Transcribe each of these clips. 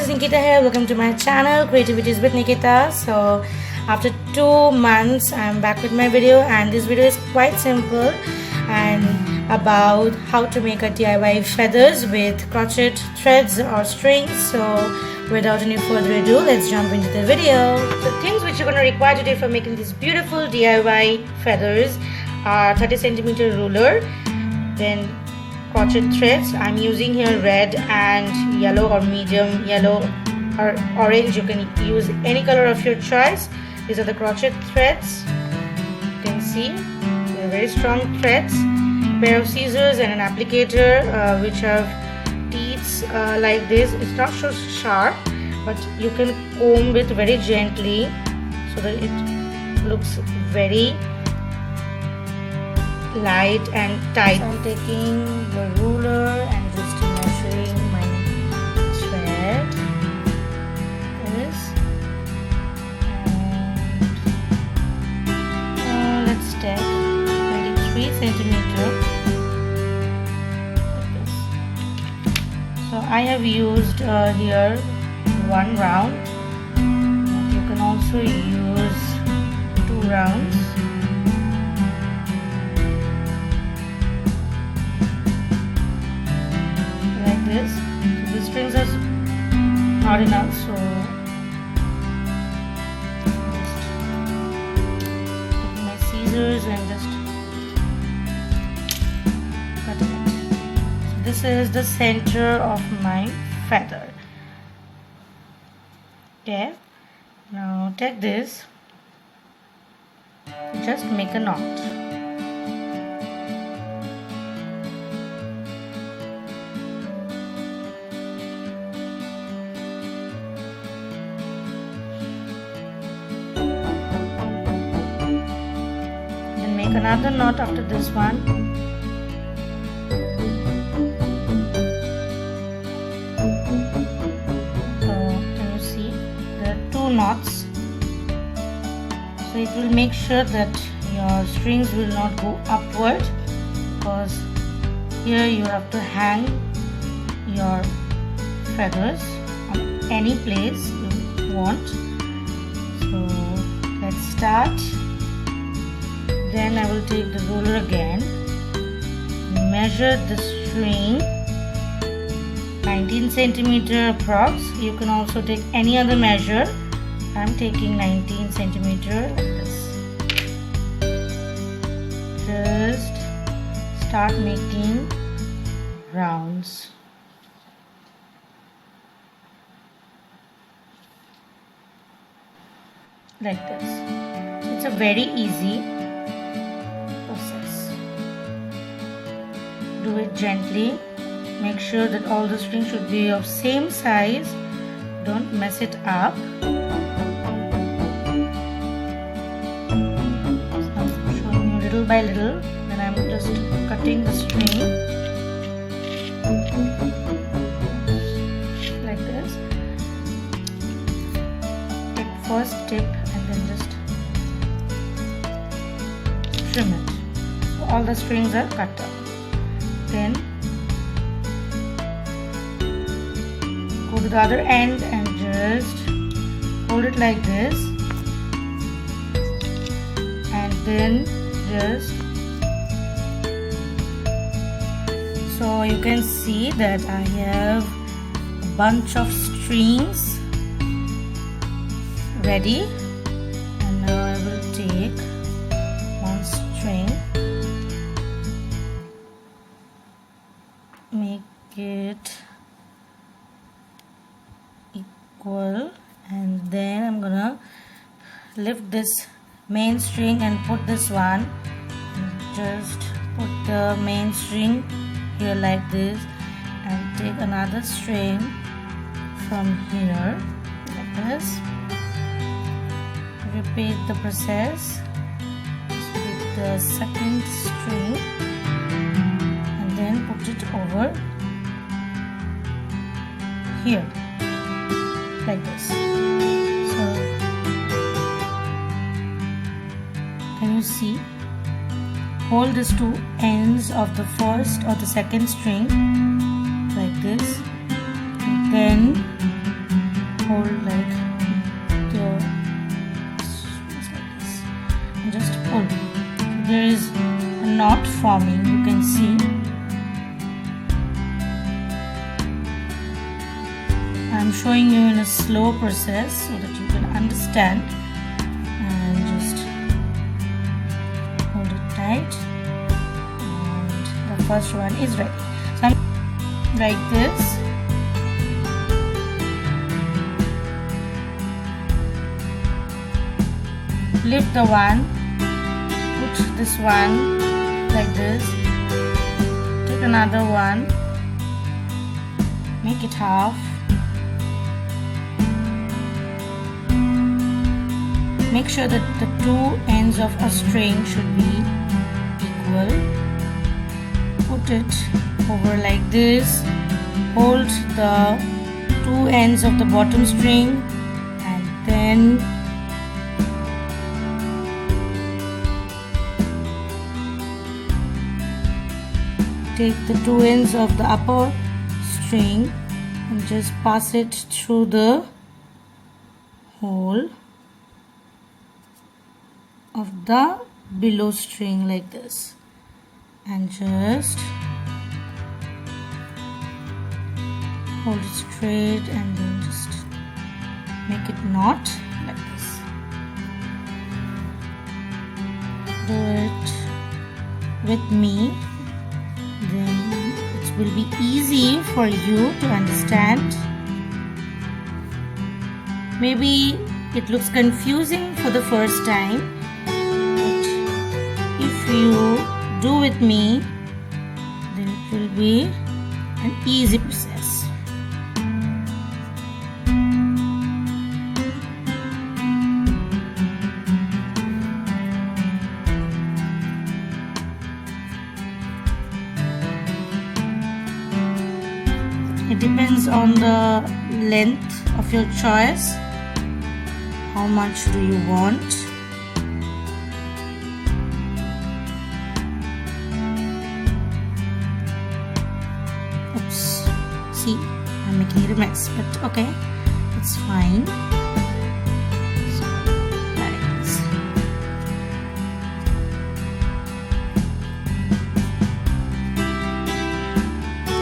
is Nikita here. Welcome to my channel Creativities with Nikita. So after 2 months I'm back with my video, and this video is quite simple and about how to make a DIY feathers with crochet threads or strings. So without any further ado, let's jump into the video. The things which you're going to require today for making these beautiful DIY feathers are 30cm ruler, then crochet threads. I'm using here red and yellow or medium yellow or orange. You can use any color of your choice. These are the crochet threads. You can see they're very strong threads. A pair of scissors and an applicator which have teeth like this. It's not so sharp, but you can comb it very gently so that it looks very light and tight. So I'm taking the ruler and just measuring my thread. This and let's take 23cm. Like this. So I have used here 1 round. You can also use 2 rounds. So the strings are not enough, so just take my scissors and just cut it. So this is the center of my feather. Okay, now take this, just make a knot. Make another knot after this one. So can you see there are 2 knots? So it will make sure that your strings will not go upward, because here you have to hang your feathers on any place you want. So let's start. Then I will take the ruler again, measure the string 19cm approx. You can also take any other measure. I'm taking 19cm like this. Just start making rounds. Like this. It's a very easy process. Do it gently. Make sure that all the strings should be of same size. Don't mess it up. So I'm showing you little by little. Then I'm just cutting the string like this. Take first tip and then just trim it. So all the strings are cut up. Then go to the other end and just hold it like this, and then just, so you can see that I have a bunch of strings ready, and now I will take one string, make it equal, and then I'm gonna lift this main string and put this one, just put the main string here like this, and take another string from here like this. Repeat the process with the second string, and then put it over here like this. So can you see? Hold these 2 ends of the first or the second string like this, and then hold like your and just pull. There is a knot forming, you can see. I'm showing you in a slow process so that you can understand, and just hold it tight, and the first one is ready. So I'm like this. Lift the one, put this one like this, take another one, make it half, make sure that the two ends of a string should be equal, put it over like this, hold the two ends of the bottom string, and then take the two ends of the upper string and just pass it through the hole of the below string like this, and just hold it straight and then just make it knot like this. Do it with me, then it will be easy for you to understand. Maybe it looks confusing for the first time, but if you do with me, then it will be an easy process. It depends on the length of your choice. How much do you want? Oops, see, I'm making it a mess, but okay, it's fine. So, nice.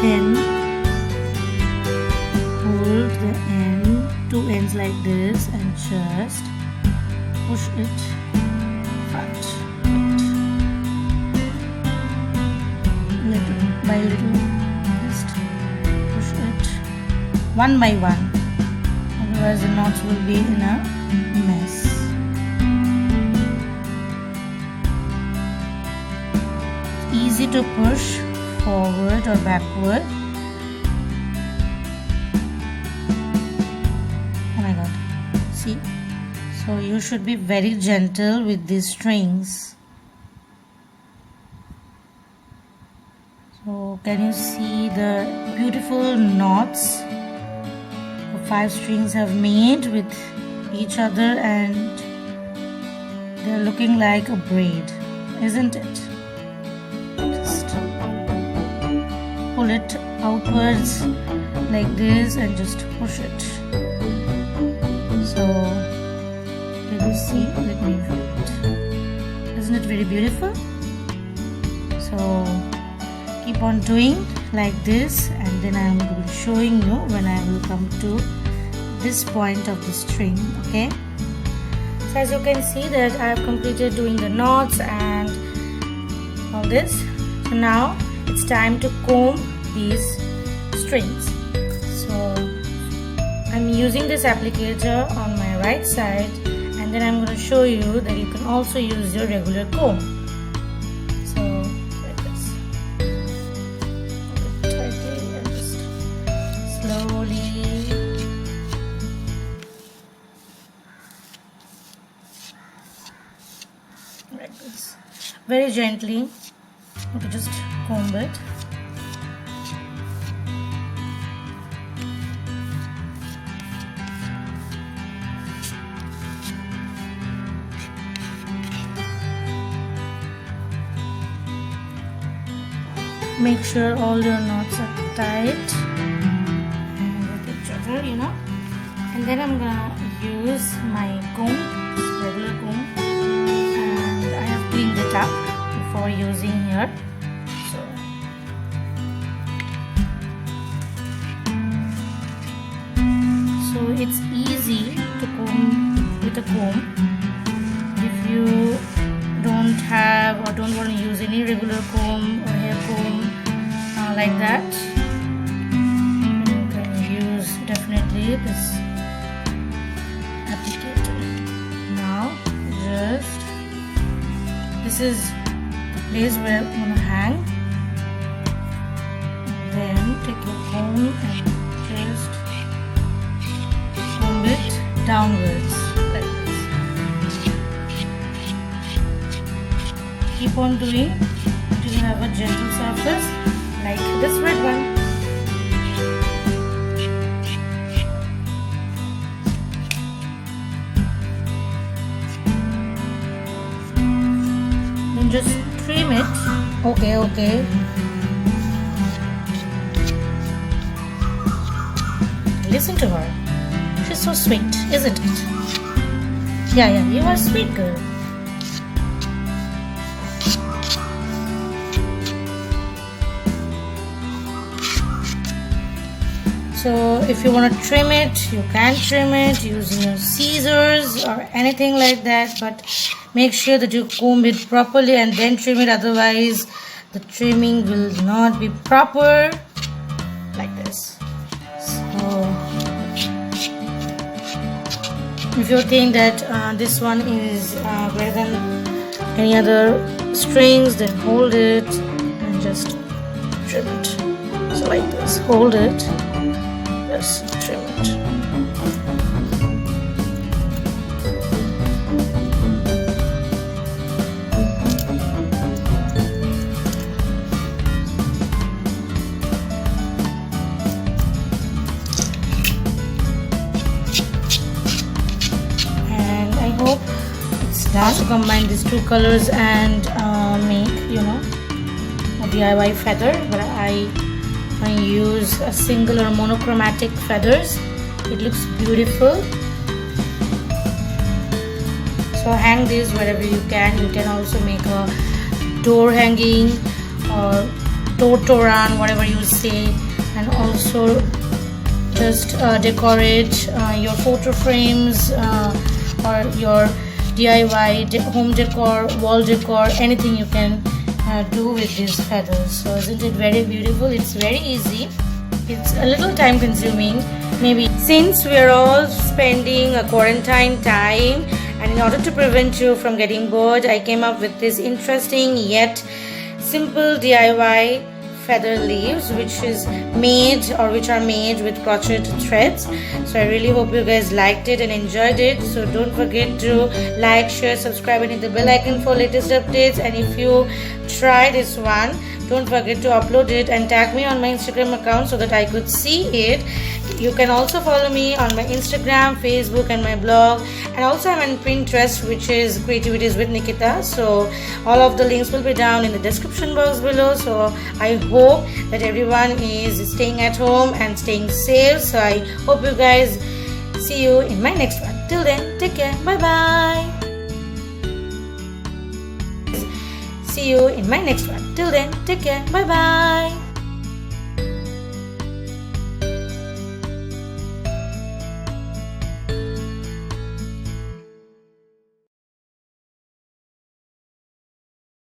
Then hold the end, two ends like this, and just push it front, little by little, just push it one by one, otherwise the knots will be in a mess. It's easy to push forward or backward. See, so you should be very gentle with these strings. So can you see the beautiful knots the 5 strings have made with each other, and they're looking like a braid, isn't it? Just pull it outwards like this and just push it. So, can you see? Let me do it. Isn't it very beautiful? So, keep on doing like this, and then I am going to be showing you when I will come to this point of the string. Okay. So, as you can see that I have completed doing the knots and all this. So now it's time to comb these strings. So I'm using this applicator on my right side, and then I'm going to show you that you can also use your regular comb. So like this. Tightly and just slowly. Like this. Very gently. You just comb it. Make sure all your knots are tight and with each other, you know. And then I'm gonna use my comb, regular comb, and I have cleaned it up before using here. So it's easy to comb with a comb. If you don't have or don't want to use any regular comb or hair comb like that, you can use definitely this applicator. Now just, this is the place where I'm going to hang. Then take your comb and just comb it downwards like this. Keep on doing until you have a gentle surface like this red one. Then just trim it. Okay. Listen to her. She's so sweet, isn't it? Yeah, you are a sweet girl. So if you want to trim it, you can trim it using your scissors or anything like that, but make sure that you comb it properly and then trim it, otherwise the trimming will not be proper like this. So if you think that this one is greater than any other strings, then hold it and just trim it. So like this, hold it, just trim it. Done. To combine these two colors and make, a DIY feather, but I use a single or monochromatic feathers. It looks beautiful. So hang this wherever you can. You can also make a door hanging or door toran, whatever you say, and also just decorate your photo frames or your DIY home decor, wall decor, anything you can do with these feathers. So isn't it very beautiful? It's very easy. It's a little time consuming maybe. Since we are all spending a quarantine time, and in order to prevent you from getting bored, I came up with this interesting yet simple DIY feather leaves which are made with crochet threads. So I really hope you guys liked it and enjoyed it. So don't forget to like, share, subscribe and hit the bell icon for latest updates. And if you try this one, don't forget to upload it and tag me on my Instagram account so that I could see it. You can also follow me on my Instagram, Facebook and my blog, and also I'm on Pinterest, which is Creativities with Nikita. So all of the links will be down in the description box below. So I hope that everyone is staying at home and staying safe. So I hope you guys see you in my next one. Till then, take care. Bye bye. See you in my next one. Till then, take care. Bye bye.